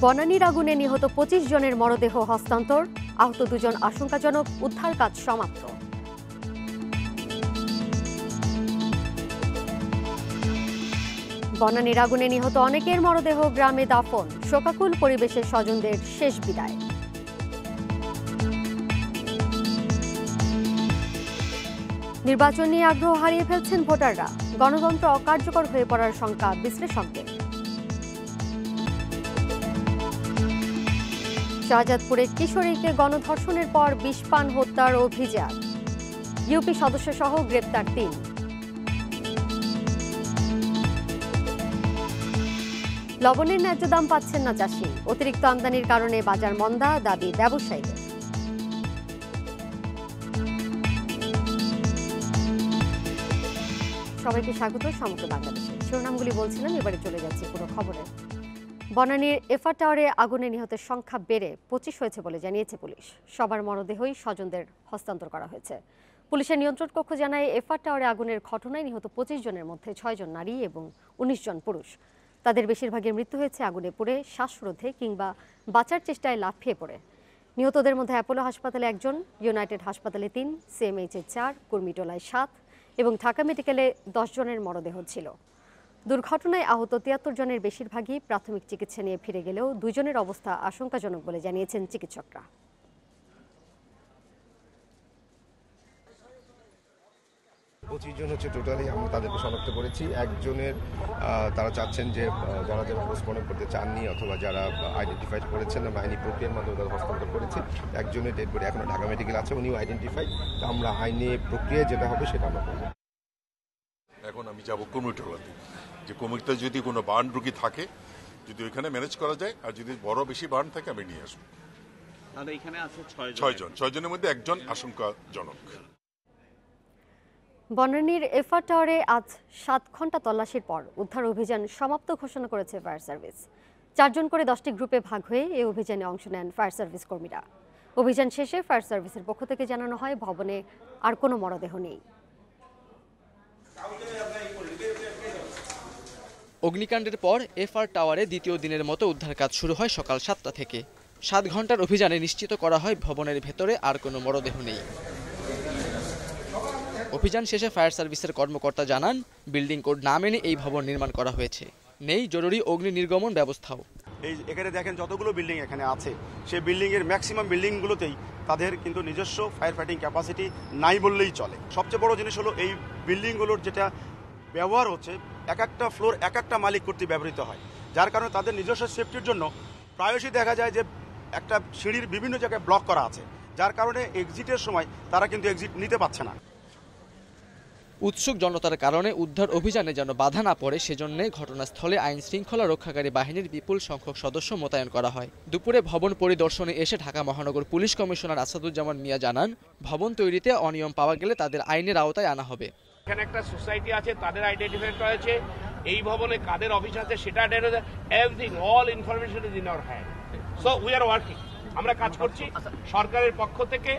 বনানীর আগুনে নিহত ২৫ জনের মরদেহ হস্তান্তর, আহত ২ জন আশঙ্কাজনক, উদ্ধার কাজ সমাপ্ত। বনানীর আগুনে নিহত অনেকের মরদেহ গ্রামে দাফন, শোকাকুল পরিবেশের স্বজনদের শেষ বিদায়। নির্বাচন নিয়ে আগ্রহ হারিয়ে ফেলছেন ভোটাররা, গণতন্ত্র অকার্যকর হয়ে পড়ার শঙ্কা বিশ্লেষকদের। শাহজাদপুরে কিশোরীকে গণধর্ষণের পর বিষ পান হত্যার অভিযোগ, ইউপি সদস্য সহ গ্রেপ্তার ৩। লবণের ন্যায্য দাম পাচ্ছেন না চাষি, অতিরিক্ত আমদানির কারণে বাজার মন্দা, দাবি ব্যবসায়ীদের। সবাইকে স্বাগত সমগ্র বাংলাদেশে। শিরোনামগুলি বলছিলাম, এবারে চলে যাচ্ছে পুরো খবরে। বনানীর এফআর টাওয়ারে আগুনে নিহতের সংখ্যা বেড়ে ২৫ হয়েছে বলে জানিয়েছে পুলিশ। সবার মরদেহই স্বজনদের হস্তান্তর করা হয়েছে। পুলিশের নিয়ন্ত্রণ কক্ষ জানায়, এফআর টাওয়ারে আগুনের ঘটনায় নিহত ২৫ জনের মধ্যে ৬ জন নারী এবং ১৯ জন পুরুষ। তাদের বেশিরভাগের মৃত্যু হয়েছে আগুনে পুড়ে, শ্বাসরোধে কিংবা বাঁচার চেষ্টায় লাফিয়ে পড়ে। নিহতদের মধ্যে অ্যাপোলো হাসপাতালে ১ জন, ইউনাইটেড হাসপাতালে ৩, সিএমএইচে ৪, কুর্মিটোলায় ৭ এবং ঢাকা মেডিকেলে ১০ জনের মরদেহ ছিল। দুর্ঘটনায় আহত ৭৩ জনের বেশিরভাগই প্রাথমিক চিকিৎসা নিয়ে ফিরে গেলেও ২ জনের অবস্থা আশঙ্কাজনক বলে জানিয়েছেন চিকিৎসকরা। ২৫ জন হচ্ছে টোটালি, আমরা তাদেরকে শনাক্ত করেছি। একজনের তারা চাচ্ছেন যে যারা পোস্টমর্টম করতে চাননি অথবা যারা আইডেন্টিফাইড করেছেন, আমরা আইনি প্রক্রিয়ার মাধ্যমে তাদের হস্তান্তর করেছি। একজনের ডেড বডি এখনো ঢাকা মেডিকেল আছে, উনিও আইডেন্টিফাইড। তো আমরা আইনি প্রক্রিয়ায় যেটা হবে সেটা আমরা করব। এখন আমি যাবো কুমিটোলাতে, যে কুমিরতে যদি কোনো বার্ন রোগী থাকে, যদি ওইখানে ম্যানেজ করা যায়, আর যদি বড় বেশি বার্ন থাকে আমি নিয়ে আসবো। এখানে আছে ৬ জনের মধ্যে ১ জন আশঙ্কাজনক। বনানীর এফআর টাওয়ারে আজ ৭ ঘন্টা তল্লাশির পর উদ্ধার অভিযান সমাপ্ত ঘোষণা করেছে ফায়ার সার্ভিস। ৪ জন করে 10টি গ্রুপে ভাগ হয়ে এই অভিযানে অংশ নেন ফায়ার সার্ভিস কর্মীরা। অভিযান শেষে ফায়ার সার্ভিসের পক্ষ থেকে জানানো হয়, ভবনে আর কোনো মরদেহ নেই। অগ্নিকাণ্ডের পর এফআর টাওয়ারে দ্বিতীয় দিনের মতো উদ্ধার কাজ শুরু হয় সকাল ৭টা থেকে। ৭ ঘন্টার অভিযানে নিশ্চিত করা হয় ভবনের ভেতরে আর কোনো মরদেহ নেই। অভিযান শেষে ফায়ার সার্ভিসের কর্মকর্তা জানান, বিল্ডিং কোড না মেনে এই ভবন নির্মাণ করা হয়েছে। নেই জরুরি অগ্নি নির্গমন ব্যবস্থাও। এখানে দেখেন যতগুলো বিল্ডিং এখানে আছে, সেই বিল্ডিংয়ের ম্যাক্সিমাম বিল্ডিংগুলোতেই তাদের কিন্তু নিজস্ব ফায়ার ফাইটিং ক্যাপাসিটি নাই বললেই চলে। সবচেয়ে বড় জিনিস হলো এই বিল্ডিংগুলোর যেটা ব্যবহার হচ্ছে, এক একটা ফ্লোর এক একটা মালিক কর্তৃক ব্যবহৃত হয়, যার কারণে তাদের নিজস্ব সেফটির জন্য প্রায়শই দেখা যায় যে একটা সিঁড়ির বিভিন্ন জায়গায় ব্লক করা আছে, যার কারণে এক্সিটের সময় তারা কিন্তু এক্সিট নিতে পারছে না। উৎসুক জনতার কারণে উদ্ধার অভিযানে যেন বাধা না পড়ে, সেজন্য ঘটনাস্থলে আইন শৃঙ্খলা রক্ষাকারী বাহিনীর বিপুল সংখ্যক সদস্য মোতায়েন করা হয়। দুপুরে ভবন পরিদর্শনে এসে ঢাকা মহানগর পুলিশ কমিশনার আসাদুজ্জামান মিয়া জানান, ভবন তৈরিতে অনিয়ম পাওয়া গেলে তাদের আইনের আওতায় আনা হবে। এখানে একটা সোসাইটি আছে, তাদের আইডেন্টিফাই করা হয়েছে। এই ভবনে কাদের অফিস আছে সেটা everything, all information is in our hand. So we are working, আমরা কাজ করছি। সরকারের পক্ষ থেকে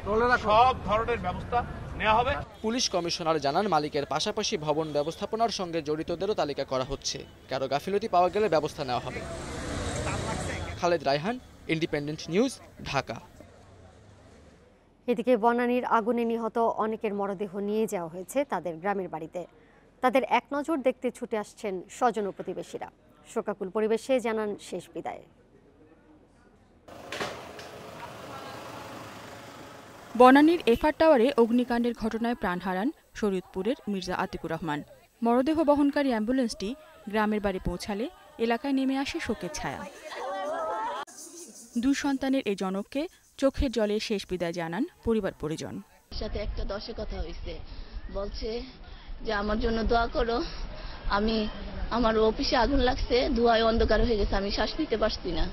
সব ধরনের ব্যবস্থা নেওয়া হবে। পুলিশ কমিশনার জানান, মালিকের পাশাপাশি ভবন ব্যবস্থাপনার সঙ্গে জড়িতদেরও তালিকা করা হচ্ছে। কারো গাফিলতি পাওয়া গেলে ব্যবস্থা নেওয়া হবে। Khaled Raihan, independent news, Dhaka. এদিকে বনানীর আগুনে নিহত অনেকের মরদেহ নিয়ে যাওয়া হয়েছে তাদের গ্রামের বাড়িতে। তাদের এক নজর দেখতে ছুটে আসছেন স্বজন ও প্রতিবেশীরা। শোকাকুল পরিবেশে জানান শেষ বিদায়। বনানীর এফআর টাওয়ারে অগ্নিকাণ্ডের ঘটনায় প্রাণ হারান শরীয়তপুরের মির্জা আতিকুর রহমান। মরদেহ বহনকারী অ্যাম্বুলেন্সটি গ্রামের বাড়ি পৌঁছালে এলাকায় নেমে আসে শোকের ছায়া। 2 সন্তানের এই জনককে চোখের জলে শেষ বিদায় জানান পরিবার পরিজন। সাথে একটা 10-এ কথা হয়েছে, বলছে যে আমার জন্য দোয়া করো। আমার অফিসে আগুন লাগছে, ধোঁয়ায় অন্ধকার হয়ে গেছে, আমি শ্বাস নিতে পারছি না।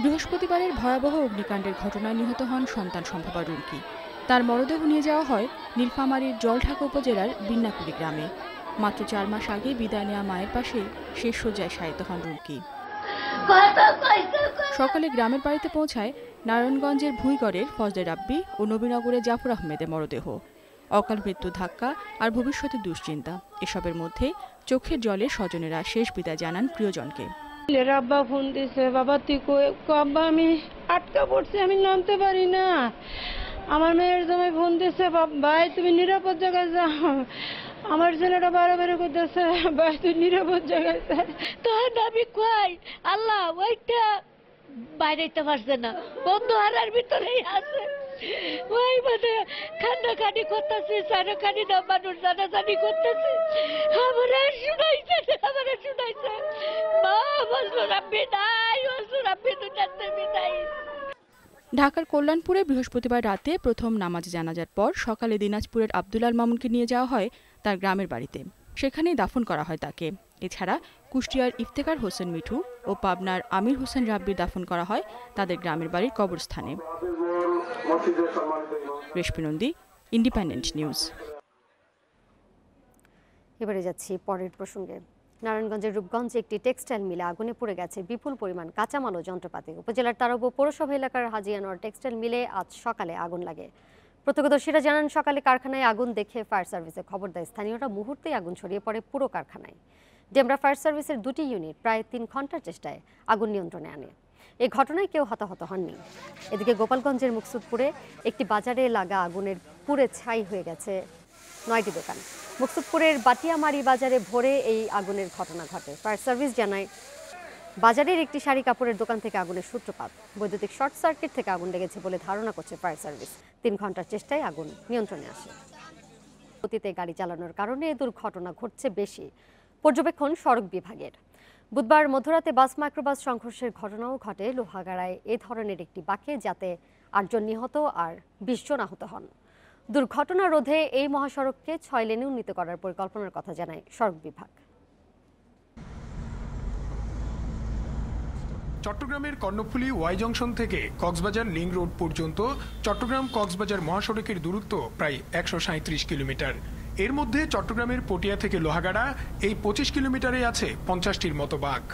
বৃহস্পতিবারের ভয়াবহ অগ্নিকাণ্ডের ঘটনায় নিহত হন সন্তান সম্ভবা রুমকি। তার মরদেহ নিয়ে যাওয়া হয় নীলফামারীর জলঢাকা উপজেলার বিন্নাকুড়ি গ্রামে। মাত্র 4 মাস আগে বিদায় নেওয়া মায়ের পাশে শেষ শয্যায় শায়িত হন রুমকি। সকালে গ্রামের বাড়িতে পৌঁছায় নারায়ণগঞ্জের ভুঁইগড়ের ফজলে রাব্বি ও নবীনগরের জাফর আহমেদের মরদেহ। অকাল মৃত্যু, ধাক্কা আর ভবিষ্যতের দুশ্চিন্তা, এসবের মধ্যে চোখের জলে স্বজনেরা শেষ বিদায় জানান প্রিয়জনকে। এর আব্বা ফোন দিছে, বাবা তুই কই? আব্বা আমি আটকা পড়ছি, আমি নামতে পারি না। আমার মেয়ের জামাই ফোন দিছে, ভাই তুমি নিরাপদ জায়গায় যাও। আমার ছেলেটা বারবার করতেছে, ভাই তুই নিরাপদ জায়গায় যা। তখন আমি কই আল্লাহ ওইটা বাইরেতে পারছে না, বন্ধ হারার ভিতরেই আছে। ওই মানে খান্নাখানি করতেছে, সারাখানি না মানুষ জানাজানি করতেছে। আমার শুনাইছে মা বললো রাব্বি নাই, বললো রাব্বি দুটাতে বিদায়। ঢাকার কল্যাণপুরে বৃহস্পতিবার রাতে প্রথম নামাজ জানাজার পর সকালে দিনাজপুরের আব্দুল আল মামুনকে নিয়ে যাওয়া হয় তার গ্রামের বাড়িতে, সেখানেই দাফন করা হয় তাকে। এছাড়া কুষ্টিয়ার ইফতেখার হোসেন মিঠু ও পাবনার আমির হোসেন রাব্বির দাফন করা হয় তাদের গ্রামের বাড়ির কবরস্থানে। রেশমি নন্দী, ইন্ডিপেন্ডেন্ট নিউজ। এবারে যাচ্ছি পরের প্রসঙ্গে। নারায়ণগঞ্জের রূপগঞ্জে একটি টেক্সটাইল মিলে আগুনে পড়ে গেছে বিপুল পরিমাণ কাঁচামাল ও যন্ত্রপাতি। উপজেলার তারব পৌরসভা এলাকার হাজি আনোয়ার টেক্সটাইল মিলে আজ সকালে আগুন লাগে। প্রত্যক্ষদর্শীরা জানান, সকালে কারখানায় আগুন দেখে ফায়ার সার্ভিসে খবর দেয় স্থানীয়রা। মুহূর্তেই আগুন ছড়িয়ে পড়ে পুরো কারখানায়। ডেমরা ফায়ার সার্ভিসের 2টি ইউনিট প্রায় 3 ঘন্টার চেষ্টায় আগুন নিয়ন্ত্রণে আনে। এই ঘটনায় কেউ হতাহত হননি। এদিকে গোপালগঞ্জের মুকসুদপুরে একটি বাজারে লাগা আগুনের পুড়ে ছাই হয়ে গেছে 9টি দোকান। মুকসুদপুরের বাটিয়ামারি বাজারে ভোরে এই আগুনের ঘটনা ঘটে। ফায়ার সার্ভিস জানায়, বাজারের একটি শাড়ি কাপড়ের দোকান থেকে আগুনের সূত্রপাত। বৈদ্যুতিক শর্ট সার্কিট থেকে আগুন লেগেছে বলে ধারণা করছে ফায়ার সার্ভিস। 3 ঘন্টার চেষ্টায় আগুন নিয়ন্ত্রণে আসে। গতিতে গাড়ি চালানোর কারণে এ দুর্ঘটনা ঘটছে বেশি, পর্যবেক্ষণ সড়ক বিভাগের। বুধবার মধ্যরাতে বাস মাইক্রোবাস সংঘর্ষের ঘটনাও ঘটে লোহাগাড়ায় এ ধরনের একটি বাঁকে, যাতে 8 জন নিহত আর 20 জন আহত হন। দুর্ঘটনা রোধে এই মহাসড়ককে 6 লেনে উন্নীত করার পরিকল্পনার কথা জানায় সড়ক বিভাগ। চট্টগ্রামের কর্ণফুলী ওয়াই জংশন থেকে কক্সবাজার লিং রোড পর্যন্ত চট্টগ্রাম কক্সবাজার মহাসড়কের দূরত্ব প্রায় 137 কিলোমিটার। এর মধ্যে চট্টগ্রামের পটিয়া থেকে লোহাগাড়া এই 25 কিলোমিটারে আছে 50টির মতো বাঁক।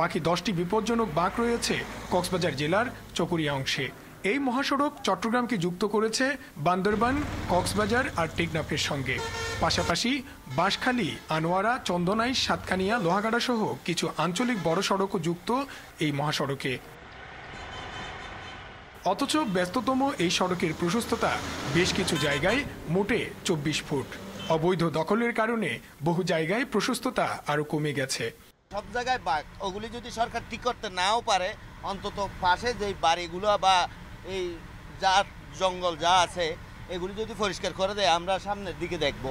বাকি 10টি বিপজ্জনক বাঁক রয়েছে কক্সবাজার জেলার চকরিয়া অংশে। এই মহাসড়ক চট্টগ্রামকে যুক্ত করেছে বান্দরবান, কক্সবাজার আর টেকনাফের সঙ্গে। পাশাপাশি বাঁশখালী, আনোয়ারা, চন্দনাই, সাতকানিয়া, লোহাগাড়া সহ কিছু আঞ্চলিক বড় সড়কও যুক্ত এই মহাসড়কে। অথচ ব্যস্ততম এই সড়কের প্রশস্ততা বেশ কিছু জায়গায় মোটে 24 ফুট। অবৈধ দখলের কারণে বহু জায়গায় প্রশস্ততা আরও কমে গেছে। সব জায়গায় বাঘ, ওগুলি যদি সরকার ঠিক করতে নাও পারে, অন্তত পাশে যে বাড়িগুলো বা এই যা জঙ্গল যা আছে এগুলি যদি পরিষ্কার করে দেয়, আমরা সামনের দিকে দেখব।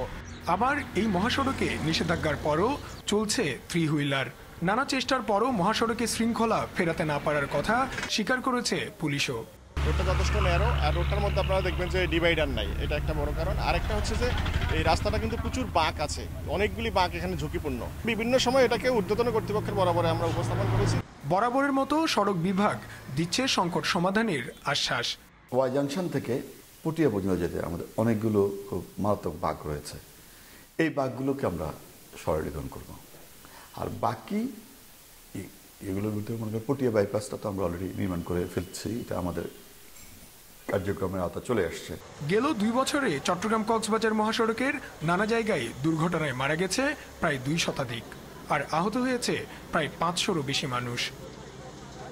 আবার এই মহাসড়কে নিষেধাজ্ঞার পরও চলছে 3 হুইলার। নানা চেষ্টার পরও মহাসড়কে শৃঙ্খলা ফেরাতে না পারার কথা স্বীকার করেছে পুলিশও। রোডটা যথেষ্ট ন্যারো, আর রোডটার মধ্যে আপনারা দেখবেন যে ডিভাইডার নাই, এটা একটা বড় কারণ। আরেকটা হচ্ছে যে এই রাস্তাটা কিন্তু প্রচুর বাঁক আছে, অনেকগুলি বাঁক এখানে ঝুঁকিপূর্ণ। বিভিন্ন সময় এটাকে ঊর্ধ্বতন কর্তৃপক্ষের বরাবরে আমরা উপস্থাপন করেছি। বরাবরের মতো সড়ক বিভাগ দিচ্ছে সংকট সমাধানের আশ্বাস। ওয়াই জাংশন থেকে পটিয়া পর্যন্ত যেতে আমাদের অনেকগুলো খুব মারাত্মক বাঁক রয়েছে। এই বাঁকগুলোকে আমরা সরলীকরণ করব। আর বাকি এগুলোর ভিতরে মনে করেন পটিয়া বাইপাসটা তো আমরা অলরেডি নির্মাণ করে ফেলছি, এটা আমাদের কার্যক্রমের আওতা চলে আসছে। গেল 2 বছরে চট্টগ্রাম কক্সবাজার মহাসড়কের নানা জায়গায় দুর্ঘটনায় মারা গেছে প্রায় 2 শতাধিক, আর আহত হয়েছে প্রায় 500-রও বেশি মানুষ।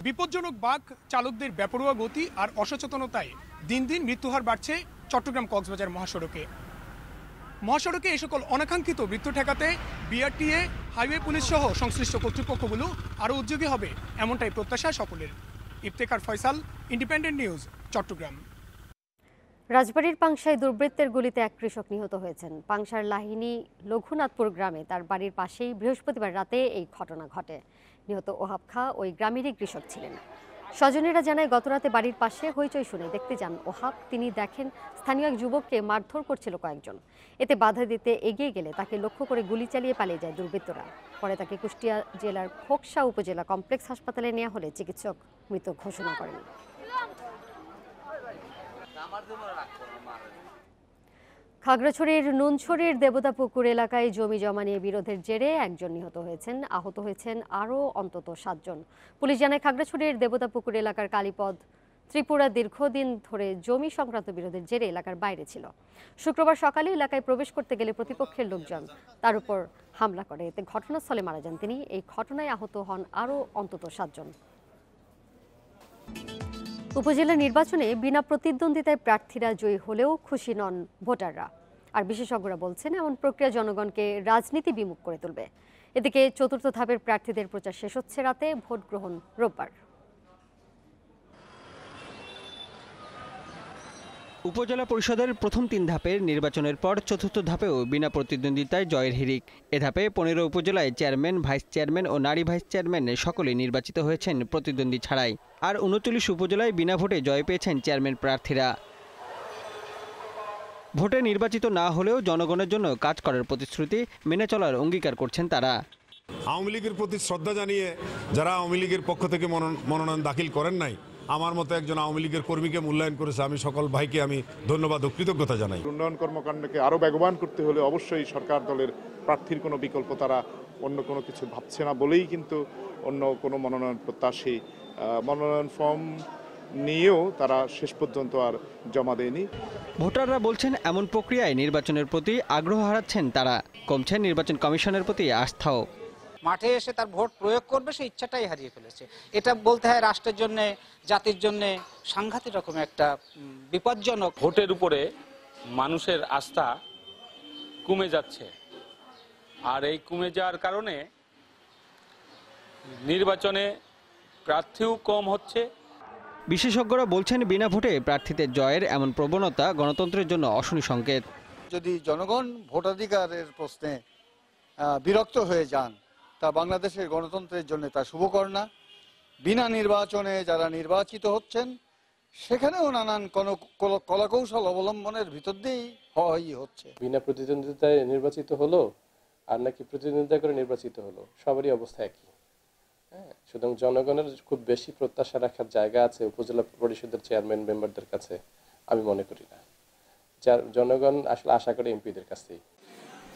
বিপজ্জনক বাঁক, চালকদের বেপরোয়া গতি আর অসচেতনতায় দিন দিন মৃত্যুহার বাড়ছে চট্টগ্রাম কক্সবাজার মহাসড়কে। মহাসড়কে এই সকল অনাকাঙ্ক্ষিত মৃত্যু ঠেকাতে বিআরটিএ, হাইওয়ে পুলিশ সহ সংশ্লিষ্ট কর্তৃপক্ষগুলো আরও উদ্যোগী হবে, এমনটাই প্রত্যাশা সকলের। Iftekhar Faisal, independent news, Chattogram. রাজবাড়ীর পাংশায় দুর্বৃত্তের গুলিতে এক কৃষক নিহত হয়েছেন। পাংশার লাহিনী লঘুনাথপুর গ্রামে তার বাড়ির পাশেই বৃহস্পতিবার রাতে এই ঘটনা ঘটে। নিহত ওহাব খাঁ ওই গ্রামেরই কৃষক ছিলেন। স্বজনেরা জানায়, গতরাতে বাড়ির পাশে হইচই শুনে দেখতে যান ওহাব। তিনি দেখেন স্থানীয় এক যুবককে মারধর করছিল কয়েকজন। এতে বাধা দিতে এগিয়ে গেলে তাকে লক্ষ্য করে গুলি চালিয়ে পালিয়ে যায় দুর্বৃত্তরা। পরে তাকে কুষ্টিয়া জেলার খোকসা উপজেলা কমপ্লেক্স হাসপাতালে নেওয়া হলে চিকিৎসক মৃত ঘোষণা করেন। খাগড়াছড়ির নুনছড়ির দেবতাপুকুর এলাকায় জমি জমা নিয়ে বিরোধের জেরে একজন নিহত হয়েছেন, আহত হয়েছেন আরও অন্তত 7 জন। পুলিশ জানায়, খাগড়াছড়ির দেবতাপুকুর এলাকার কালীপদ ত্রিপুরা দীর্ঘদিন ধরে জমি সংক্রান্ত বিরোধের জেরে এলাকার বাইরে ছিল। শুক্রবার সকালে এলাকায় প্রবেশ করতে গেলে প্রতিপক্ষের লোকজন তার উপর হামলা করে, এতে ঘটনাস্থলে মারা যান তিনি। এই ঘটনায় আহত হন আরও অন্তত 7 জন। উপজেলা নির্বাচনে বিনা প্রতিদ্বন্দ্বিতায় প্রার্থীরা জয়ী হলেও খুশি নন ভোটাররা। আর বিশেষজ্ঞরা বলছেন এমন প্রক্রিয়া জনগণকে রাজনীতি বিমুখ করে তুলবে। এদিকে চতুর্থ ধাপের প্রার্থীদের প্রচার শেষ হচ্ছে রাতে, ভোট গ্রহণ রোববার। উপজেলা পরিষদের প্রথম 3 ধাপের নির্বাচনের পর চতুর্থ ধাপেও বিনা প্রতিদ্বন্দ্বিতায় জয়ের হিড়িক। এ ধাপে 15 উপজেলায় চেয়ারম্যান, ভাইস চেয়ারম্যান ও নারী ভাইস চেয়ারম্যান সকলেই নির্বাচিত হয়েছেন প্রতিদ্বন্দ্বী ছাড়াই। আর 39 উপজেলায় বিনা ভোটে জয় পেয়েছেন চেয়ারম্যান প্রার্থীরা। ভোটে নির্বাচিত না হলেও জনগণের জন্য কাজ করার প্রতিশ্রুতি মেনে চলার অঙ্গীকার করছেন তারা। আওয়ামী লীগের প্রতি শ্রদ্ধা জানিয়ে যারা আওয়ামী লীগের পক্ষ থেকে মনোনয়ন দাখিল করেন নাই, আমার মতো একজন আওয়ামী লীগের কর্মীকে মূল্যায়ন করেছে, আমি সকল ভাইকে আমি ধন্যবাদ ও কৃতজ্ঞতা জানাই। উন্নয়ন কর্মকাণ্ডকে আরও বেগবান করতে হলে অবশ্যই সরকার দলের প্রার্থীর কোনো বিকল্প তারা অন্য কোনো কিছু ভাবছে না বলেই কিন্তু অন্য কোনো মনোনয়ন প্রত্যাশী মনোনয়ন ফর্ম নিয়েও তারা শেষ পর্যন্ত আর জমা দেয়নি। ভোটাররা বলছেন এমন প্রক্রিয়ায় নির্বাচনের প্রতি আগ্রহ হারাচ্ছেন তারা, কমছে নির্বাচন কমিশনের প্রতি আস্থাও। মাঠে এসে তার ভোট প্রয়োগ করবে সেই ইচ্ছাটাই হারিয়ে ফেলেছে। এটা বলতে হয় রাষ্ট্রের জন্য, জাতির জন্য সাংঘাতিক রকম একটা বিপজ্জনক। ভোটের উপরে মানুষের আস্থা কমে যাচ্ছে, আর এই কমে যাওয়ার কারণে নির্বাচনে প্রার্থীও কম হচ্ছে। বিশেষজ্ঞরা বলছেন বিনা ভোটে প্রার্থীদের জয়ের এমন প্রবণতা গণতন্ত্রের জন্য অশনি সংকেত। যদি জনগণ ভোটাধিকারের প্রশ্নে বিরক্ত হয়ে যান, তা বাংলাদেশের গণতন্ত্রের জন্য তা শুভকর না। বিনা নির্বাচনে যারা নির্বাচিত হচ্ছেন সেখানেও নানান কলাকৌশল অবলম্বনের ভিতর দিয়েই হওয়াই হচ্ছে। বিনা প্রতিদ্বন্দ্বিতায় নির্বাচিত হলো আর নাকি প্রতিদ্বন্দ্বিতা করে নির্বাচিত হলো, সবারই অবস্থা একই। সুতরাং জনগণের খুব বেশি প্রত্যাশা রাখার জায়গা আছে উপজেলা পরিষদের চেয়ারম্যান মেম্বারদের কাছে, আমি মনে করি না। জনগণ আসলে আশা করে এমপিদের কাছেই।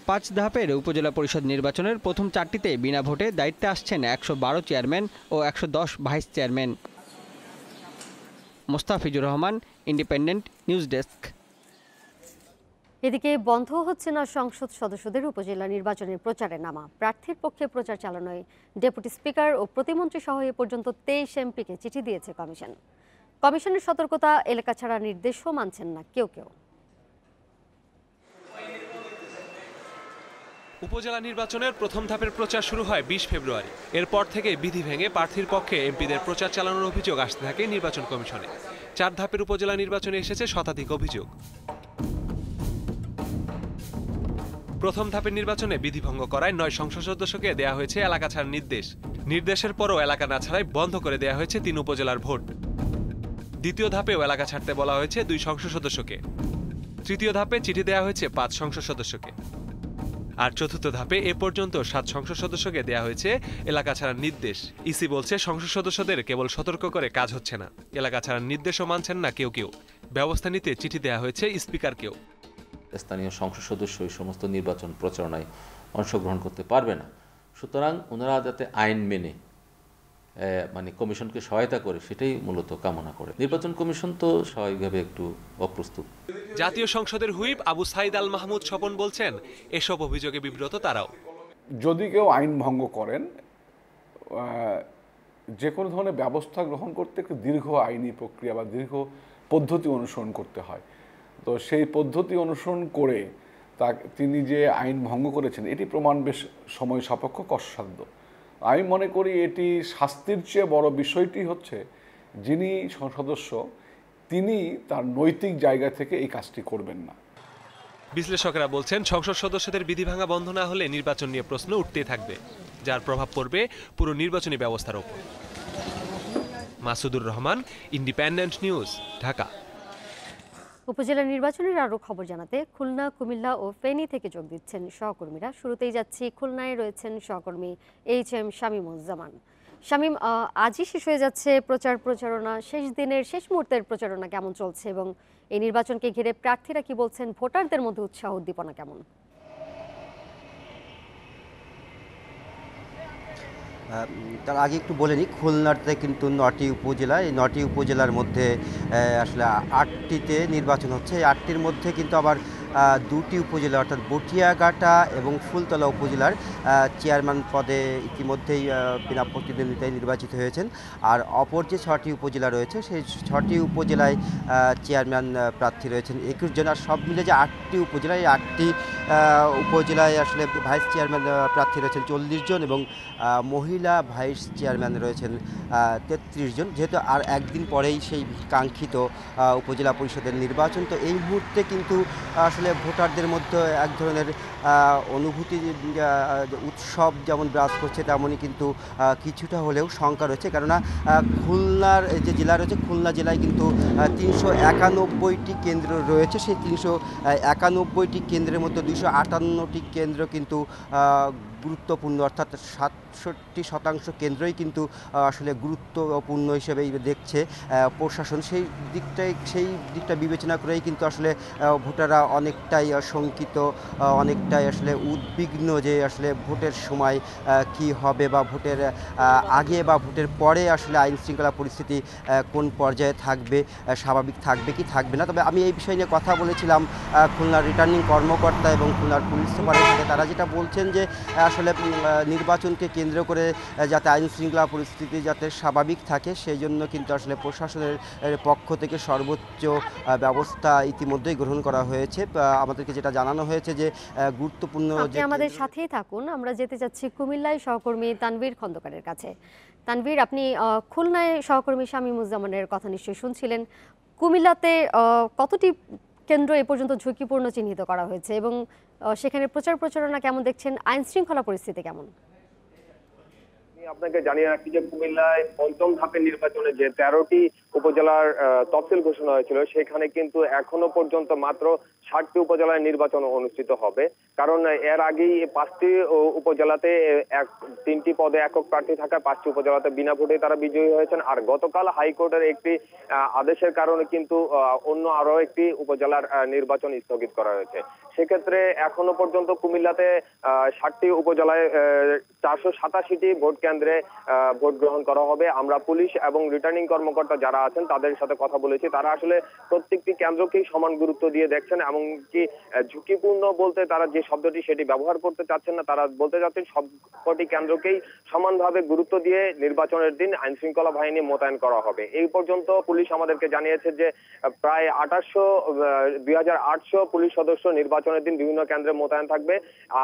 5 ধাপের উপজেলা পরিষদ নির্বাচনের প্রথম 4টিতে বিনা ভোটে দায়িত্বে আসছেন 112 চেয়ারম্যান ও 110 vice chairman. Mostafizur Rahman, independent news desk. এদিকে বন্ধ হচ্ছে না সংসদ সদস্যদের উপজেলা নির্বাচনের প্রচারে নামা। প্রার্থীর পক্ষে প্রচার চালানোয় ডেপুটি স্পিকার ও প্রতিমন্ত্রী সহ এ পর্যন্ত 23 এমপিকে চিঠি দিয়েছে কমিশন। কমিশনের সতর্কতা, এলাকা ছাড়া নির্দেশও মানছেন না কেউ কেউ। উপজেলা নির্বাচনের প্রথম ধাপের প্রচার শুরু হয় 20 ফেব্রুয়ারি। এরপর থেকে বিধি ভেঙে প্রার্থীর পক্ষে এমপিদের প্রচার চালানোর অভিযোগ আসতে থাকে নির্বাচন কমিশনে। 4 ধাপের উপজেলা নির্বাচনে এসেছে শতাধিক অভিযোগ। প্রথম ধাপের নির্বাচনে বিধি ভঙ্গ করায় 9 সংসদ সদস্যকে দেয়া হয়েছে এলাকা ছাড়ার নির্দেশ। নির্দেশের পরও এলাকা না ছাড়াই বন্ধ করে দেয়া হয়েছে 3 উপজেলার ভোট। দ্বিতীয় ধাপেও এলাকা ছাড়তে বলা হয়েছে 2 সংসদ সদস্যকে। তৃতীয় ধাপে চিঠি দেয়া হয়েছে 5 সংসদ সদস্যকে। আর চতুর্থ ধাপে এ পর্যন্ত 7 সংসদ সদস্যকে দেয়া হয়েছে এলাকা ছাড়ার নির্দেশ। ইসি বলছে সংসদ সদস্যদের কেবল সতর্ক করে কাজ হচ্ছে না, এলাকা ছাড়ার নির্দেশও মানছেন না কেউ কেউ। ব্যবস্থা নিতে চিঠি দেয়া হয়েছে স্পিকারকেও। স্থানীয় সংসদ সদস্য এই সমস্ত নির্বাচন প্রচারণায় অংশগ্রহণ করতে পারবে না। সুতরাং ওনারা যাতে আইন মেনে মানে কমিশনকে সহায়তা করে, সেটাই মূলত কামনা করে। নির্বাচন কমিশন তো স্বাভাবিকভাবে একটু অপ্রস্তুত। জাতীয় সংসদের হুইপ আবু সাইদ আল মাহমুদ স্বপন বলছেন এসব অভিযোগে বিব্রত তারাও। যদি কেউ আইন ভঙ্গ করেন, যে কোনো ধরনের ব্যবস্থা গ্রহণ করতে একটু দীর্ঘ আইনি প্রক্রিয়া বা দীর্ঘ পদ্ধতি অনুসরণ করতে হয়। তো সেই পদ্ধতি অনুসরণ করে তিনি যে আইন ভঙ্গ করেছেন এটি প্রমাণ বেশ সময় সাপেক্ষ, কষ্টসাধ্য। আমি মনে করি এটি শাস্তির চেয়ে বড় বিষয়টি হচ্ছে যিনি সদস্য তিনি তার নৈতিক জায়গা থেকে এই কাজটি করবেন না। বিশ্লেষকরা বলছেন সংসদ সদস্যদের বিধি ভাঙা বন্ধ না হলে নির্বাচন নিয়ে প্রশ্ন উঠতেই থাকবে, যার প্রভাব পড়বে পুরো নির্বাচনী ব্যবস্থার উপর। Masudur Rahman, independent news, Dhaka. উপজেলা নির্বাচনের আরও খবর জানাতে খুলনা, কুমিল্লা ও ফেনী থেকে যোগ দিচ্ছেন সহকর্মীরা। শুরুতেই যাচ্ছি খুলনায়, রয়েছেন সহকর্মী HM শামীমুজ্জামান। শামীম, আজই শেষ হয়ে যাচ্ছে প্রচারণা, শেষ দিনের শেষ মুহূর্তের প্রচারণা কেমন চলছে এবং এই নির্বাচনকে ঘিরে প্রার্থীরা কি বলছেন, ভোটারদের মধ্যে উৎসাহ উদ্দীপনা কেমন? তার আগে একটু বলে নিই, খুলনাতে কিন্তু 9টি উপজেলা, এই 9টি উপজেলার মধ্যে আসলে 8টিতে নির্বাচন হচ্ছে। এই 8টির মধ্যে কিন্তু আবার 2টি উপজেলা অর্থাৎ বটিয়াঘাটা এবং ফুলতলা উপজেলার চেয়ারম্যান পদে ইতিমধ্যেই বিনা প্রতিদ্বন্দ্বিতায় নির্বাচিত হয়েছেন। আর অপর যে 6টি উপজেলা রয়েছে সেই 6টি উপজেলায় চেয়ারম্যান প্রার্থী রয়েছেন 21 জন। আর সব মিলে যে 8টি উপজেলায়, 8টি উপজেলায় আসলে ভাইস চেয়ারম্যান প্রার্থী রয়েছেন 40 জন এবং মহিলা ভাইস চেয়ারম্যান রয়েছেন 33 জন। যেহেতু আর একদিন পরেই সেই কাঙ্ক্ষিত উপজেলা পরিষদের নির্বাচন, তো এই মুহূর্তে কিন্তু আসলে ভোটারদের মধ্যে এক ধরনের অনুভূতি, উৎসব যেমন বিরাজ করছে তেমনই কিন্তু কিছুটা হলেও শঙ্কা রয়েছে। কেননা খুলনার যে জেলা রয়েছে, খুলনা জেলায় কিন্তু 391টি কেন্দ্র রয়েছে। সেই 391টি কেন্দ্রের মধ্যে 258টি কেন্দ্র কিন্তু গুরুত্বপূর্ণ, অর্থাৎ 67% কেন্দ্রই কিন্তু আসলে গুরুত্বপূর্ণ হিসেবেই দেখছে প্রশাসন। সেই দিকটা বিবেচনা করেই কিন্তু আসলে ভোটাররা অনেকটাই শঙ্কিত, অনেকটাই আসলে উদ্বিগ্ন যে আসলে ভোটের সময় কি হবে বা ভোটের আগে বা ভোটের পরে আসলে আইন শৃঙ্খলা পরিস্থিতি কোন পর্যায়ে থাকবে, স্বাভাবিক থাকবে কি থাকবে না। তবে আমি এই বিষয় নিয়ে কথা বলেছিলাম খুলনার রিটার্নিং কর্মকর্তা এবং খুলনার পুলিশ সুপারের সাথে। তারা যেটা বলছেন যে আসলে নির্বাচনকে কেন্দ্র করে যাতে আইন শৃঙ্খলা পরিস্থিতি যাতে স্বাভাবিক থাকে সেই জন্য কিন্তু আসলে প্রশাসনের পক্ষ থেকে সর্বোচ্চ ব্যবস্থা ইতিমধ্যেই গ্রহণ করা হয়েছে। আমাদেরকে যেটা জানানো হয়েছে যে গুরুত্বপূর্ণ, আপনি আমাদের সাথেই থাকুন। আমরা যেতে যাচ্ছি কুমিল্লায় সহকর্মী তানভীর খন্দকারের কাছে। তানভীর, আপনি খুলনায় সহকর্মী শামীমুজ্জামানের কথা নিশ্চয়ই শুনছিলেন। কুমিল্লাতে কতটি কেন্দ্র এ পর্যন্ত ঝুঁকিপূর্ণ চিহ্নিত করা হয়েছে এবং সেখানে প্রচার প্রচারণা কেমন দেখছেন? আইন শৃঙ্খলা পরিস্থিতি কেমন? আপনাকে জানিয়ে রাখি যে কুমিল্লায় পঞ্চম ধাপের নির্বাচনে যে 13টি উপজেলার তফসিল ঘোষণা হয়েছিল সেখানে কিন্তু এখনো পর্যন্ত মাত্র 60টি উপজেলায় নির্বাচন অনুষ্ঠিত হবে। কারণ এর আগেই 5টি উপজেলাতে 3টি পদে একক প্রার্থী থাকা 5টি উপজেলাতে বিনা ভোটে তারা বিজয়ী হয়েছেন। আর গতকাল হাইকোর্টের একটি আদেশের কারণে কিন্তু অন্য আরো একটি উপজেলার নির্বাচন স্থগিত করা হয়েছে। সেক্ষেত্রে এখনো পর্যন্ত কুমিল্লাতে 60টি উপজেলায় 487টি ভোট কেন্দ্রে ভোট গ্রহণ করা হবে। আমরা পুলিশ এবং রিটার্নিং কর্মকর্তা যারা আছেন তাদের সাথে কথা বলেছি। তারা আসলে প্রত্যেকটি কেন্দ্রকেই সমান গুরুত্ব দিয়ে দেখছেন, এমনকি ঝুঁকিপূর্ণ বলতে তারা যে শব্দটি সেটি ব্যবহার করতে চাচ্ছেন না। তারা বলতে চাচ্ছেন সবকটি কেন্দ্রকেই সমানভাবে গুরুত্ব দিয়ে নির্বাচনের দিন আইন শৃঙ্খলা বাহিনী মোতায়েন করা হবে। এই পর্যন্ত পুলিশ আমাদেরকে জানিয়েছে যে প্রায় 2800 পুলিশ সদস্য নির্বাচনের দিন বিভিন্ন কেন্দ্রে মোতায়েন থাকবে।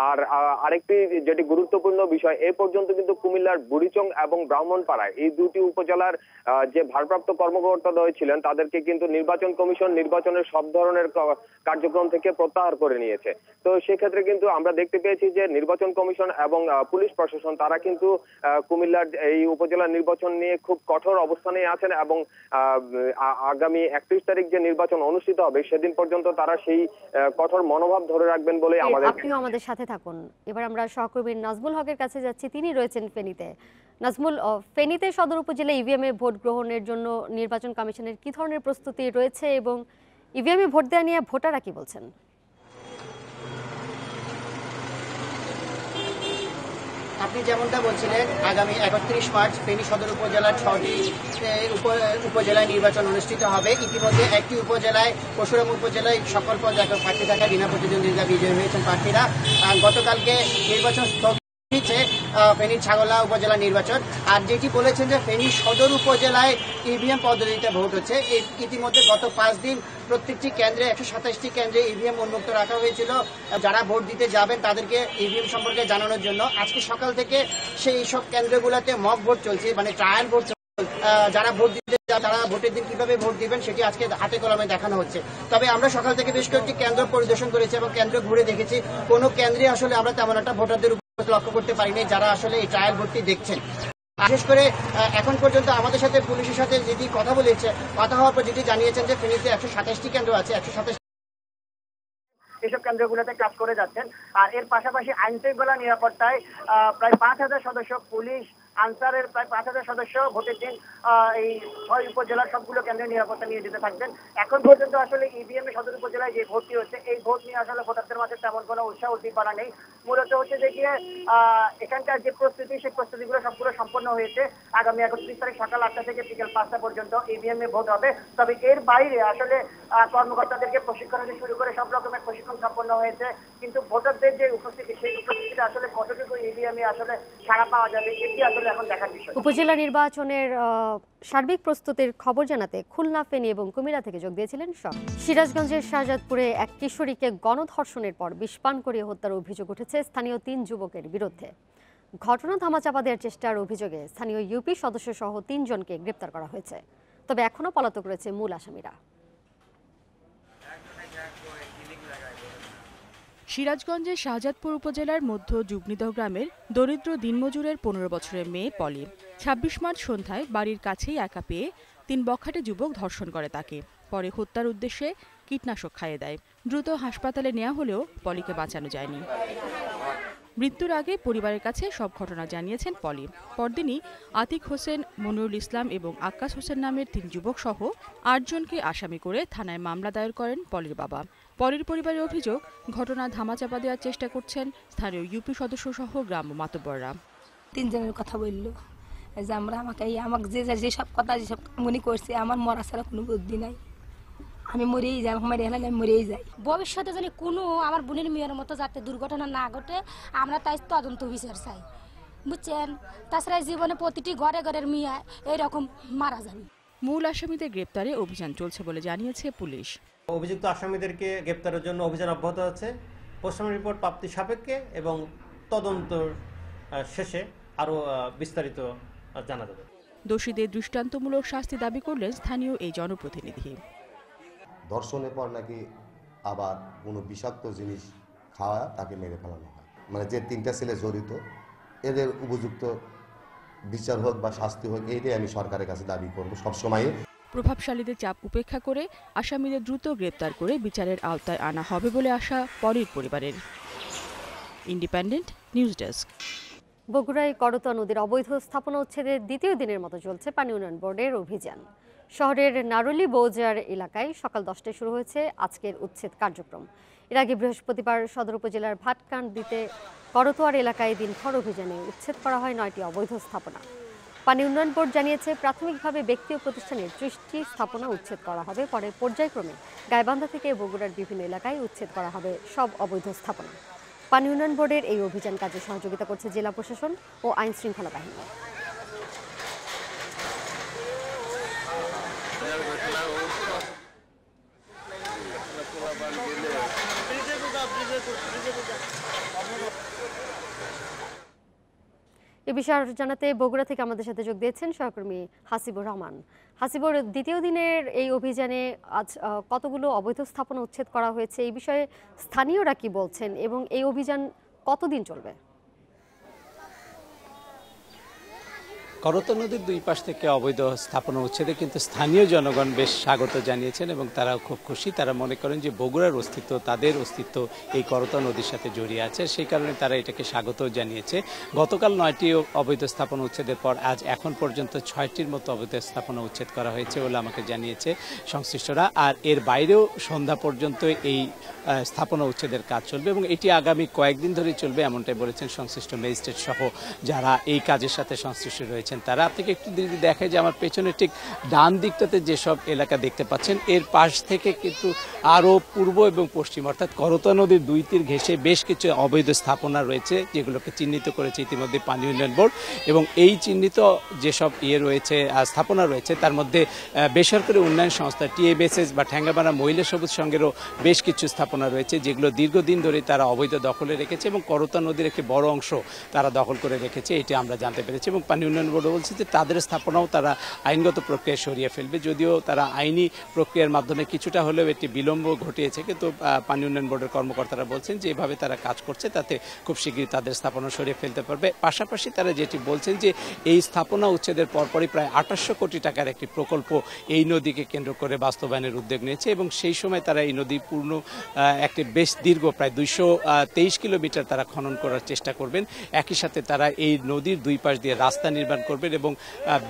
আর আরেকটি যেটি গুরুত্বপূর্ণ বিষয়, এই পর্যন্ত কিন্তু কুমিল্লার বুড়িচং এবং ব্রাহ্মণপাড়ায় এই দুটি উপজেলার যে ভারপ্রাপ্ত কর্মকর্তাদ্বয় ছিলেন তাদেরকে কিন্তু নির্বাচন কমিশন নির্বাচনের সব ধরনের কার্যক্রম থেকে প্রত্যাহার করে নিয়েছে। তো সেক্ষেত্রে কিন্তু আমরা দেখতে পেয়েছি যে নির্বাচন কমিশন এবং পুলিশ প্রশাসন তারা কিন্তু কুমিল্লার এই উপজেলার নির্বাচন নিয়ে খুব কঠোর অবস্থানে আছেন এবং আগামী 31 তারিখ যে নির্বাচন অনুষ্ঠিত হবে সেদিন পর্যন্ত তারা সেই কঠোর মনোভাব ধরে রাখবেন বলে আপনিও আমাদের সাথে থাকুন। এবার আমরা সহকর্মী নাজমুল হকের কাছে যাচ্ছি, তিনি রয়েছেন ফেনীতে। নাজমুল, ফেনীতে সদর উপজেলা ইভিএমে ভোট গ্রহণের জন্য নির্বাচন কমিশনের কি ধরনের প্রস্তুতি রয়েছে এবং ইভিএমে ভোট দেওয়া নিয়ে ভোটাররা কি বলছেন? আপনি যেমনটা বলছিলেন, আগামী 31 মার্চ ফেনী সদর উপজেলার 6টি উপজেলায় নির্বাচন অনুষ্ঠিত হবে। ইতিমধ্যে একটি উপজেলায় পরশুরাম উপজেলায় সকল পদে একক প্রার্থী থাকা বিনা প্রতিদ্বন্দ্বিতা বিজয়ী হয়েছেন প্রার্থীরা। গতকালকে নির্বাচন ফেনী ছাগলা উপজেলা নির্বাচন। আর যেটি বলেছেন যে ফেনী সদর উপজেলায় ইভিএম পদ্ধতিতে ভোট হচ্ছে। ইতিমধ্যে গত 5 দিন প্রত্যেকটি কেন্দ্রে 127টি কেন্দ্রে ইভিএম উন্মুক্ত রাখা হয়েছিল যারা ভোট দিতে যাবেন তাদেরকে ইভিএম সম্পর্কে জানানোর জন্য। আজকে সকাল থেকে সেই সব কেন্দ্রগুলোতে মক ভোট চলছে, মানে ট্রায়াল ভোট। যারা ভোট দিতে তারা ভোটের দিন কিভাবে ভোট দিবেন সেটি আজকে হাতে কলমে দেখানো হচ্ছে। তবে আমরা সকাল থেকে বেশ কয়েকটি কেন্দ্র পরিদর্শন করেছি এবং কেন্দ্র ঘুরে দেখেছি কোনো কেন্দ্রে আসলে আমরা তেমন একটা ভোটারদের লক্ষ্য করতে পারিনি যারা আসলে এই ট্রায়াল ভোটটি দেখছেন। বিশেষ করে এখন পর্যন্ত আমাদের সাথে পুলিশের সাথে যেটি কথা বলেছে, কথা হওয়ার পর যেটি জানিয়েছেন যে ফেনীতে 127টি কেন্দ্র আছে, 127 এইসব কেন্দ্রগুলোতে কাজ করে যাচ্ছেন। আর এর পাশাপাশি আইন শৃঙ্খলা নিরাপত্তায় প্রায় 5000 সদস্য পুলিশ আনসারের প্রায় 5,000 সদস্য ভোটের দিন এই 6 উপজেলার সবগুলো কেন্দ্রে নিরাপত্তা নিয়ে যেতে থাকবেন। এখন পর্যন্ত আসলে ইভিএম সদর উপজেলায় যে ভোটটি হচ্ছে এই ভোট নিয়ে আসলে ভোটারদের মাঝে তেমন কোনো উৎসাহ উদ্দীপনা নেই। মূলত হচ্ছে যে গিয়ে এখানকার যে প্রস্তুতি সেই প্রস্তুতিগুলো সবগুলো সম্পন্ন হয়েছে। আগামী 31 তারিখ সকাল 8টা থেকে বিকেল 5টা পর্যন্ত ইভিএম এ ভোট হবে। তবে এর বাইরে আসলে কর্মকর্তাদেরকে প্রশিক্ষণ থেকে শুরু করে সব রকমের প্রশিক্ষণ সম্পন্ন হয়েছে, কিন্তু ভোটারদের যে উপস্থিতি সেই উপস্থিতিটা আসলে কতটুকু ইভিএম এ আসলে সাড়া পাওয়া যাবে এটি আসলে এখন দেখার বিষয়। উপজেলা নির্বাচনের সার্বিক প্রস্তুতির খবর জানাতে খুলনা, ফেনী এবং কুমিল্লা থেকে যোগ দিয়েছিলেন সব। সিরাজগঞ্জের শাহজাদপুরে এক কিশোরীকে গণধর্ষণের পর বিষ পান করিয়ে হত্যার অভিযোগ উঠেছে স্থানীয় 3 যুবকের বিরুদ্ধে। ঘটনা ধামাচাপা দেওয়ার চেষ্টার অভিযোগে স্থানীয় ইউপি সদস্য সহ 3 জনকে গ্রেপ্তার করা হয়েছে। তবে এখনও পলাতক রয়েছে মূল আসামিরা। সিরাজগঞ্জের শাহজাদপুর উপজেলার মধ্য যুগনিদহ গ্রামের দরিদ্র দিনমজুরের 15 বছরের মেয়ে পলি 26 মার্চ সন্ধ্যায় বাড়ির কাছেই একা পেয়ে 3 বখাটে যুবক ধর্ষণ করে তাকে। পরে হত্যার উদ্দেশ্যে কীটনাশক খাইয়ে দেয়। দ্রুত হাসপাতালে নেওয়া হলেও পলিকে বাঁচানো যায়নি। মৃত্যুর আগে পরিবারের কাছে সব ঘটনা জানিয়েছেন পলি। পরদিনই আতিক হোসেন, মনিরুল ইসলাম এবং আক্কাস হোসেন নামের 3 যুবক সহ 8 জনকে আসামি করে থানায় মামলা দায়ের করেন পলির বাবা। পলির পরিবারের অভিযোগ, ঘটনা ধামাচাপা দেওয়ার চেষ্টা করছেন স্থানীয় ইউপি সদস্য সহ গ্রাম্য মাতব্বররা। 3 জনের কথা বললো যে আমাকে যেসব কথা যেসব মনে করছে, আমার মরা ছাড়া কোনো বুদ্ধি নাই, আমি মরেই যাই, আমার এলাকায় আমি মরেই যাই। ভবিষ্যতে যদি কোনো আমার বোনের মেয়ের মতো যাতে দুর্ঘটনা না ঘটে আমরা তাই তদন্ত বিচার চাই, বুঝছেন। তাছাড়া জীবনে প্রতিটি ঘরে ঘরের মেয়ে এইরকম মারা যাবে। মূল আসামিদের গ্রেপ্তারে অভিযান চলছে বলে জানিয়েছে পুলিশ। অভিযুক্ত আসামিদেরকে গ্রেপ্তারের জন্য অভিযান অব্যাহত আছে। পোস্টমর্টম রিপোর্ট প্রাপ্তি সাপেক্ষে এবং তদন্ত শেষে আরও বিস্তারিত জানা যাবে। দোষীদের দৃষ্টান্তমূলক শাস্তি দাবি করলেন স্থানীয় এই জনপ্রতিনিধি। ধর্ষণের পর নাকি আবার কোনো বিষাক্ত জিনিস খাওয়া তাকে মেরে ফেলানো হয়। মানে যে 3টা ছেলে জড়িত এদের উপযুক্ত বিচার হোক বা শাস্তি হোক, এইটাই আমি সরকারের কাছে দাবি করব সবসময়। প্রভাবশালীদের চাপ উপেক্ষা করে আসামিদের দ্রুত গ্রেপ্তার করে বিচারের আওতায় আনা হবে বলে আশা পলির পরিবারের। Independent news desk. বগুড়ায় করতোয়া নদীর অবৈধ স্থাপনা উচ্ছেদের দ্বিতীয় দিনের মতো চলছে পানি উন্নয়ন বোর্ডের অভিযান। শহরের নারুলি বৌজার এলাকায় সকাল 10টায় শুরু হয়েছে আজকের উচ্ছেদ কার্যক্রম। এর আগে বৃহস্পতিবার সদর উপজেলার ভাটকান্দিতে করতোয়ার এলাকায় দিনভর অভিযানে উচ্ছেদ করা হয় 9টি অবৈধ স্থাপনা। পানি উন্নয়ন বোর্ড জানিয়েছে, প্রাথমিকভাবে ব্যক্তি ও প্রতিষ্ঠানের 30টি স্থাপনা উচ্ছেদ করা হবে। পরে পর্যায়ক্রমে গাইবান্ধা থেকে বগুড়ার বিভিন্ন এলাকায় উচ্ছেদ করা হবে সব অবৈধ স্থাপনা। পানি উন্নয়ন বোর্ডের এই অভিযান কাজে সহযোগিতা করছে জেলা প্রশাসন ও আইন শৃঙ্খলা বাহিনী। এ বিষয়ে আরো জানাতে বগুড়া থেকে আমাদের সাথে যোগ দিয়েছেন সহকর্মী হাসিবুর রহমান। হাসিবুর, দ্বিতীয় দিনের এই অভিযানে আজ কতগুলো অবৈধ স্থাপনা উচ্ছেদ করা হয়েছে, এই বিষয়ে স্থানীয়রা কি বলছেন এবং এই অভিযান কতদিন চলবে? করতোয়া নদীর 2 পাশ থেকে অবৈধ স্থাপনা উচ্ছেদে কিন্তু স্থানীয় জনগণ বেশ স্বাগত জানিয়েছেন এবং তারাও খুব খুশি। তারা মনে করেন যে বগুড়ার অস্তিত্ব, তাদের অস্তিত্ব এই করতোয়া নদীর সাথে জড়িয়ে আছে, সেই কারণে তারা এটাকে স্বাগত জানিয়েছে। গতকাল 9টি অবৈধ স্থাপনা উচ্ছেদের পর আজ এখন পর্যন্ত 6টির মতো অবৈধ স্থাপনা উচ্ছেদ করা হয়েছে বলে আমাকে জানিয়েছে সংশ্লিষ্টরা। আর এর বাইরেও সন্ধ্যা পর্যন্ত এই স্থাপনা উচ্ছেদের কাজ চলবে এবং এটি আগামী কয়েকদিন ধরে চলবে, এমনটাই বলেছেন সংশ্লিষ্ট ম্যাজিস্ট্রেট সহ যারা এই কাজের সাথে সংশ্লিষ্ট রয়েছেন তারা। আপনাকে একটু যদি দেখে যে আমার পেছনে ঠিক ডান দিকটাতে যেসব এলাকা দেখতে পাচ্ছেন, এর পাশ থেকে কিন্তু আরও পূর্ব এবং পশ্চিম অর্থাৎ করতোয়া নদীর 2 তীর ঘেঁষে বেশ কিছু অবৈধ স্থাপনা রয়েছে, যেগুলোকে চিহ্নিত করেছে ইতিমধ্যে পানি উন্নয়ন বোর্ড। এবং এই চিহ্নিত যেসব রয়েছে, স্থাপনা রয়েছে, তার মধ্যে বেসরকারি উন্নয়ন সংস্থা টিএবিএসএস বা ঠ্যাঙ্গামারা মহিলা সবুজ সংঘেরও বেশ কিছু স্থাপনা রয়েছে, যেগুলো দীর্ঘদিন ধরে তারা অবৈধ দখলে রেখেছে এবং করতোয়া নদীর একটি বড় অংশ তারা দখল করে রেখেছে, এটি আমরা জানতে পেরেছি। এবং পানি উন্নয়ন বোর্ড কথা বলছি যে তাদের স্থাপনাও তারা আইনগত প্রক্রিয়া সরিয়ে ফেলবে। যদিও তারা আইনি প্রক্রিয়ার মাধ্যমে কিছুটা হলেও একটি বিলম্ব ঘটিয়েছে, কিন্তু পানি উন্নয়ন বোর্ডের কর্মকর্তারা বলছেন যে এভাবে তারা কাজ করছে তাতে খুব শীঘ্রই তাদের স্থাপনা সরিয়ে ফেলতে পারবে। পাশাপাশি তারা যেটি বলছেন যে এই স্থাপনা উচ্ছেদের পরপরই প্রায় 2800 কোটি টাকার একটি প্রকল্প এই নদীকে কেন্দ্র করে বাস্তবায়নের উদ্যোগ নিয়েছে এবং সেই সময় তারা এই নদী পূর্ণ একটি বেশ দীর্ঘ প্রায় 223 কিলোমিটার তারা খনন করার চেষ্টা করবেন। একই সাথে তারা এই নদীর দুই পাশ দিয়ে রাস্তা নির্মাণ করবেন এবং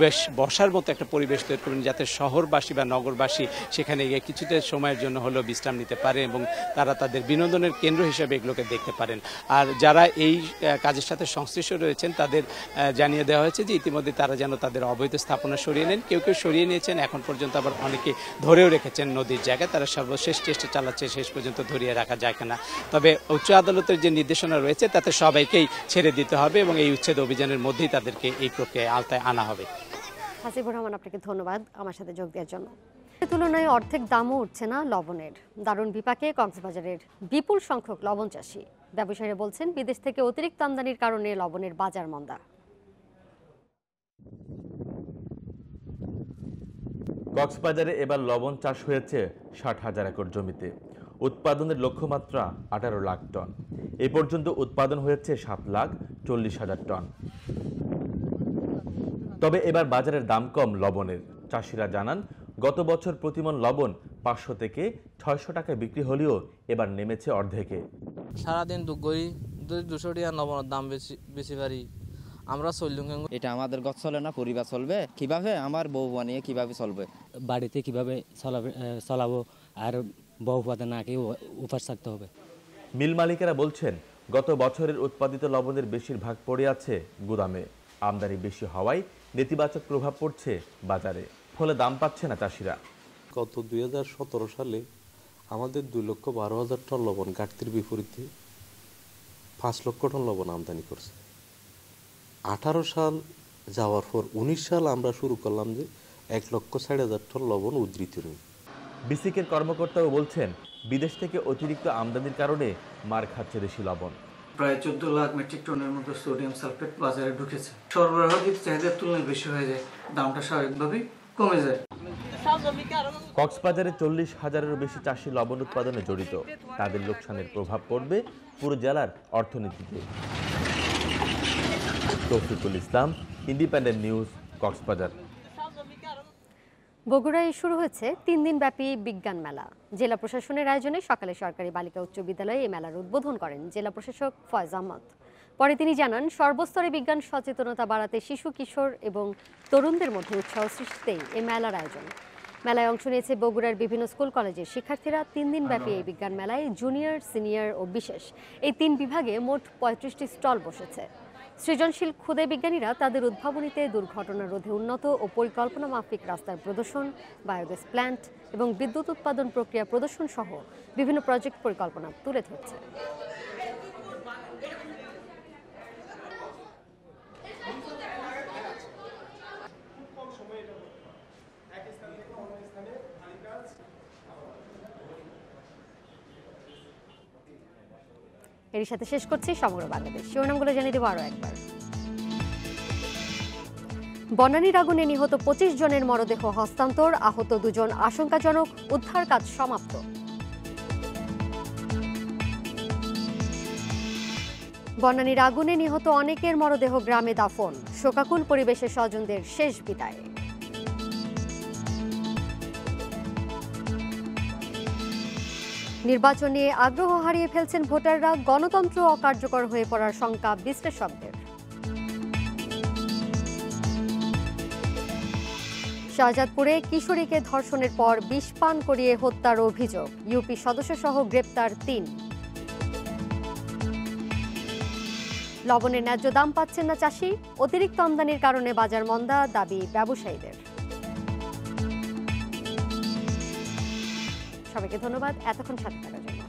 বেশ বসার মতো একটা পরিবেশ তৈরি করবেন যাতে শহরবাসী বা নগরবাসী সেখানে গিয়ে কিছুটা সময়ের জন্য হলেও বিশ্রাম নিতে পারে এবং তারা তাদের বিনোদনের কেন্দ্র হিসেবে এগুলোকে দেখতে পারেন। আর যারা এই কাজের সাথে সংশ্লিষ্ট রয়েছেন তাদের জানিয়ে দেওয়া হয়েছে যে ইতিমধ্যে তারা যেন তাদের অবৈধ স্থাপনা সরিয়ে নেন। কেউ কেউ সরিয়ে নিয়েছেন, এখন পর্যন্ত আবার অনেকে ধরেও রেখেছেন নদীর জায়গায়। তারা সর্বশেষ চেষ্টা চালাচ্ছে শেষ পর্যন্ত ধরিয়ে রাখা যায় কিনা। তবে উচ্চ আদালতের যে নির্দেশনা রয়েছে তাতে সবাইকেই ছেড়ে দিতে হবে এবং এই উচ্ছেদ অভিযানের মধ্যেই তাদেরকে এই প্রক্রিয়ায় আওতায় আনা হবে। হাসিবুর রহমান, আপনাকে ধন্যবাদ আমার সাথে যোগ দেওয়ার জন্য। তুলনায় অর্ধেক দামও উঠছে না লবণের। দারুণ বিপাকে কক্সবাজারের বিপুল সংখ্যক লবণ চাষী। ব্যবসায়ীরা বলছেন বিদেশ থেকে অতিরিক্ত আমদানির কারণে লবণের বাজার মন্দা। কক্সবাজারে এবার লবণ চাষ হয়েছে 60,000 একর জমিতে। উৎপাদনের লক্ষ্যমাত্রা 18 লাখ টন। এ পর্যন্ত উৎপাদন হয়েছে 7,40,000 টন। তবে এবার বাজারের দাম কম লবণের। চাষিরা জানান গত বছর প্রতিমন লবণ 500 থেকে 600 টাকায় বিক্রি হলেও এবার নেমেছে অর্ধেকে। সারাদিন 200 টাকা লবণের দাম বেশি পারি আমরা চললুম। এটা আমাদের গছ চলে না, পরিবার চলবে কিভাবে, আমার বউ বানিয়ে কিভাবে চলবে, বাড়িতে কিভাবে চলাবো আর বউ পাতে না কেউ উপাস থাকতে হবে। মিল মালিকেরা বলছেন গত বছরের উৎপাদিত লবণের বেশিরভাগ পড়ে আছে গুদামে। আমদানি বেশি হওয়ায় নেতিবাচক প্রভাব পড়ছে বাজারে, ফলে দাম পাচ্ছে না চাষিরা। গত 2017 সালে আমাদের 2,12,000 টন লবণ ঘাটতির বিপরীতে 5 লক্ষ টন লবণ আমদানি করছে। 18 সাল যাওয়ার পর 19 সাল আমরা শুরু করলাম যে 1,60,000 টন লবণ উদ্ধৃত নেই। বিসিকের কর্মকর্তাও বলছেন বিদেশ থেকে অতিরিক্ত আমদানির কারণে মার খাচ্ছে দেশি লবণ। প্রায় 14 লাখ মেট্রিক টনের মতো সোডিয়াম সালফেট বাজারে ঢুকেছে। সরবরাহ দিক চাহিদার তুলনায় বেশি হয়ে যায়, দামটা স্বাভাবিকভাবেই কমে যায়। কক্সবাজারে 40,000-এরও বেশি চাষি লবণ উৎপাদনে জড়িত। তাদের লোকসানের প্রভাব পড়বে পুরো জেলার অর্থনীতিতে। তৌফিকুল ইসলাম, ইন্ডিপেন্ডেন্ট নিউজ, কক্সবাজার। বগুড়ায় শুরু হয়েছে 3 দিনব্যাপী বিজ্ঞান মেলা। জেলা প্রশাসনের আয়োজনে সকালে সরকারি বালিকা উচ্চ বিদ্যালয়ে এই মেলার উদ্বোধন করেন জেলা প্রশাসক ফয়েজ আহমদ। পরে তিনি জানান সর্বস্তরে বিজ্ঞান সচেতনতা বাড়াতে শিশু, কিশোর এবং তরুণদের মধ্যে উৎসাহ সৃষ্টিতেই এই মেলার আয়োজন। মেলায় অংশ নিয়েছে বগুড়ার বিভিন্ন স্কুল কলেজের শিক্ষার্থীরা। 3 দিনব্যাপী এই বিজ্ঞান মেলায় জুনিয়র, সিনিয়র ও বিশেষ এই 3 বিভাগে মোট 35টি স্টল বসেছে। সৃজনশীল ক্ষুদে বিজ্ঞানীরা তাদের উদ্ভাবনীতে দুর্ঘটনা রোধে উন্নত ও পরিকল্পনা মাফিক রাস্তার প্রদর্শন, বায়োগ্যাস প্ল্যান্ট এবং বিদ্যুৎ উৎপাদন প্রক্রিয়া প্রদর্শন সহ বিভিন্ন প্রজেক্ট পরিকল্পনা তুলে ধরছে। এর সাথে শেষ করছি সমগ্র বাংলাদেশ। শিরোনামগুলো জানিয়ে দেবো আরও একবার। বনানীর আগুনে নিহত 25 জনের মরদেহ হস্তান্তর, আহত 2 জন আশঙ্কাজনক, উদ্ধার কাজ সমাপ্ত। বনানীর আগুনে নিহত অনেকের মরদেহ গ্রামে দাফন, শোকাকুল পরিবেশে স্বজনদের শেষ বিদায়। নির্বাচন নিয়ে আগ্রহ হারিয়ে ফেলছেন ভোটাররা, গণতন্ত্র অকার্যকর হয়ে পড়ার শঙ্কা বিশ্লেষকদের। শাহজাদপুরে কিশোরীকে ধর্ষণের পর বিষ পান করিয়ে হত্যার অভিযোগ, ইউপি সদস্যসহ গ্রেপ্তার 3। লবণের ন্যায্য দাম পাচ্ছেন না চাষি, অতিরিক্ত আমদানির কারণে বাজার মন্দা, দাবি ব্যবসায়ীদের। সবাইকে ধন্যবাদ এতক্ষণ সাথে থাকার জন্য।